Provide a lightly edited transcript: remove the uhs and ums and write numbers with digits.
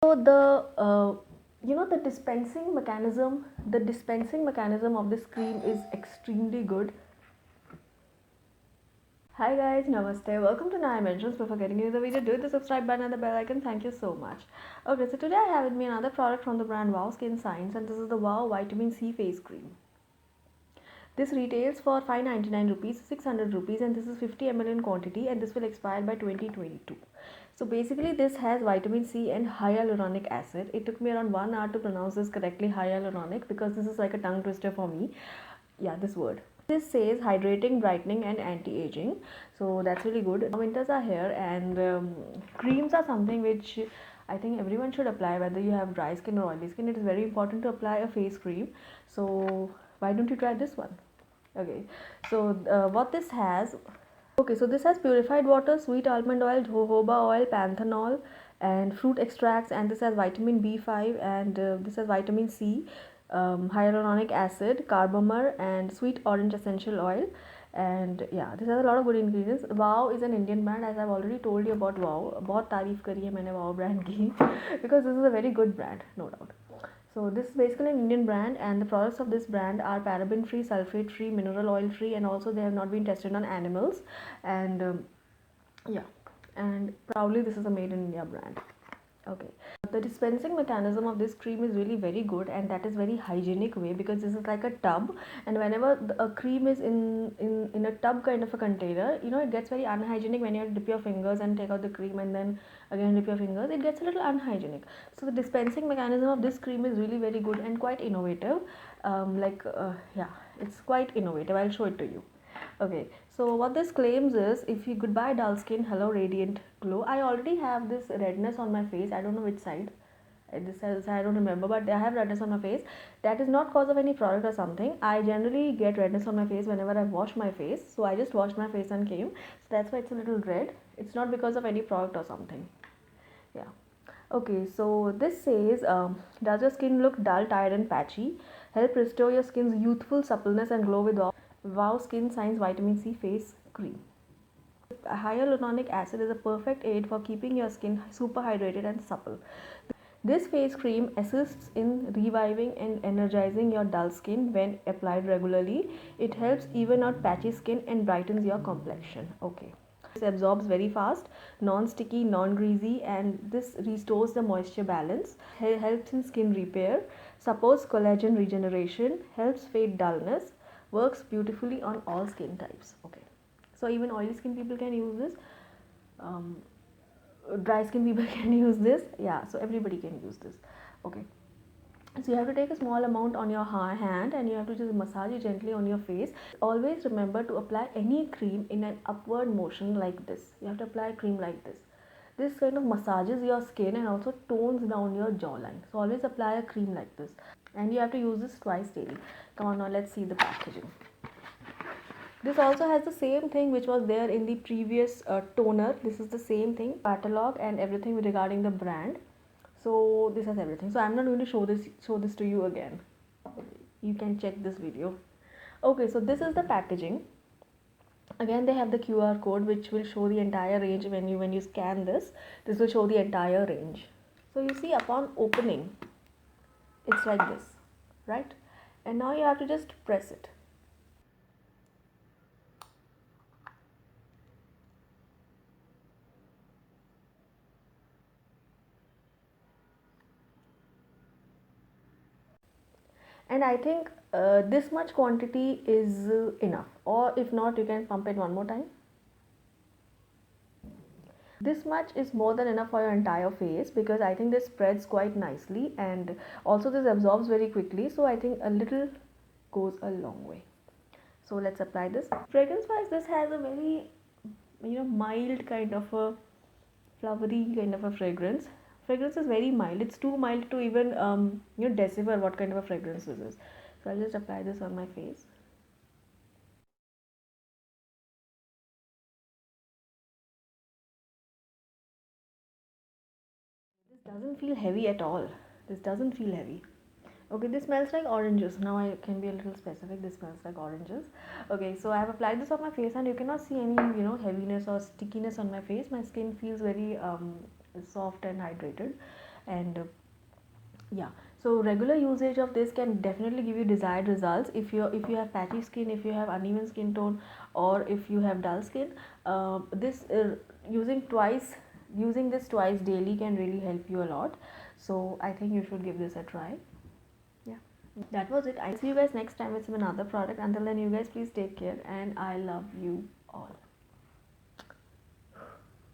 So the dispensing mechanism of this cream is extremely good. Hi guys, namaste. Welcome to Naya Mentions. Before getting into the video, do hit the subscribe button and the bell icon. Thank you so much. Okay, so today I have with me another product from the brand Wow Skin Science, and this is the Wow Vitamin C Face Cream. This retails for 599 rupees, 600 rupees, and this is 50 ml in quantity, and this will expire by 2022. So basically, this has vitamin C and hyaluronic acid. It took me around 1 hour to pronounce this correctly, hyaluronic, because this is like a tongue twister for me. Yeah, this word. This says hydrating, brightening, and anti-aging. So that's really good. Winters are here, and creams are something which I think everyone should apply, whether you have dry skin or oily skin. It is very important to apply a face cream. So why don't you try this one? Okay, so what this has, okay, so this has purified water, sweet almond oil, jojoba oil, panthenol, and fruit extracts, and this has vitamin B5, and this has vitamin C, hyaluronic acid, carbomer, and sweet orange essential oil. And yeah, this has a lot of good ingredients. Wow is an Indian brand, as I've already told you about Wow. बहुत तारीफ करी है मैंने Wow brand की because this is a very good brand, no doubt. So this is basically an Indian brand, and the products of this brand are paraben free, sulfate free, mineral oil free, and also they have not been tested on animals. And yeah, and proudly this is a made in India brand. Okay, the dispensing mechanism of this cream is really very good, and that is very hygienic way, because this is like a tub, and whenever a cream is in a tub kind of a container, it gets very unhygienic when you dip your fingers and take out the cream and then again dip your fingers. It gets a little unhygienic. So the dispensing mechanism of this cream is really very good and quite innovative. Yeah, it's quite innovative. I'll show it to you. Okay, so what this claims is, if you goodbye dull skin, hello radiant glow. I already have this redness on my face. I don't know which side. This says, I don't remember, but I have redness on my face. That is not cause of any product or something. I generally get redness on my face whenever I wash my face. So I just washed my face and came. So that's why it's a little red. It's not because of any product or something. Yeah. Okay, so this says, does your skin look dull, tired, and patchy? Help restore your skin's youthful suppleness and glow with Wow Skin Science Vitamin C Face Cream. Hyaluronic acid is a perfect aid for keeping your skin super hydrated and supple. This face cream assists in reviving and energizing your dull skin when applied regularly. It helps even out patchy skin and brightens your complexion. Okay. This absorbs very fast, non-sticky, non-greasy, and this restores the moisture balance, helps in skin repair, supports collagen regeneration, helps fade dullness, works beautifully on all skin types. Okay, so even oily skin people can use this. Um, Dry skin people can use this. Yeah, so everybody can use this. Okay, so you have to take a small amount on your hand, and you have to just massage it gently on your face. Always remember to apply any cream in an upward motion like this. You have to apply cream like this. This kind of massages your skin and also tones down your jawline. So always apply a cream like this, and you have to use this twice daily. Come on, now let's see the packaging. This also has the same thing which was there in the previous toner. This is the same thing, catalog and everything regarding the brand. So this has everything. So I'm not going to show this to you again. You can check this video. Okay, so this is the packaging. Again, they have the QR code which will show the entire range. When you scan this will show the entire range. So you see, upon opening, it's like this, right? And now you have to just press it. And I think this much quantity is enough, or if not, you can pump it one more time. This much is more than enough for your entire face, because I think this spreads quite nicely, and also this absorbs very quickly, so I think a little goes a long way. So let's apply this. Fragrance wise, this has a very mild kind of a flowery kind of a fragrance is very mild. It's too mild to even decipher what kind of a fragrance this is. So I'll just apply this on my face. This doesn't feel heavy at all. This doesn't feel heavy. Okay, this smells like oranges. Now I can be a little specific. This smells like oranges. Okay, so I have applied this on my face, and you cannot see any heaviness or stickiness on my face. My skin feels very soft and hydrated. And yeah, so regular usage of this can definitely give you desired results. If you have patchy skin, if you have uneven skin tone, or if you have dull skin, this using twice using this twice daily can really help you a lot. So I think you should give this a try. Yeah, that was it. I'll see you guys next time with some another product. Until then, you guys please take care, and I love you all.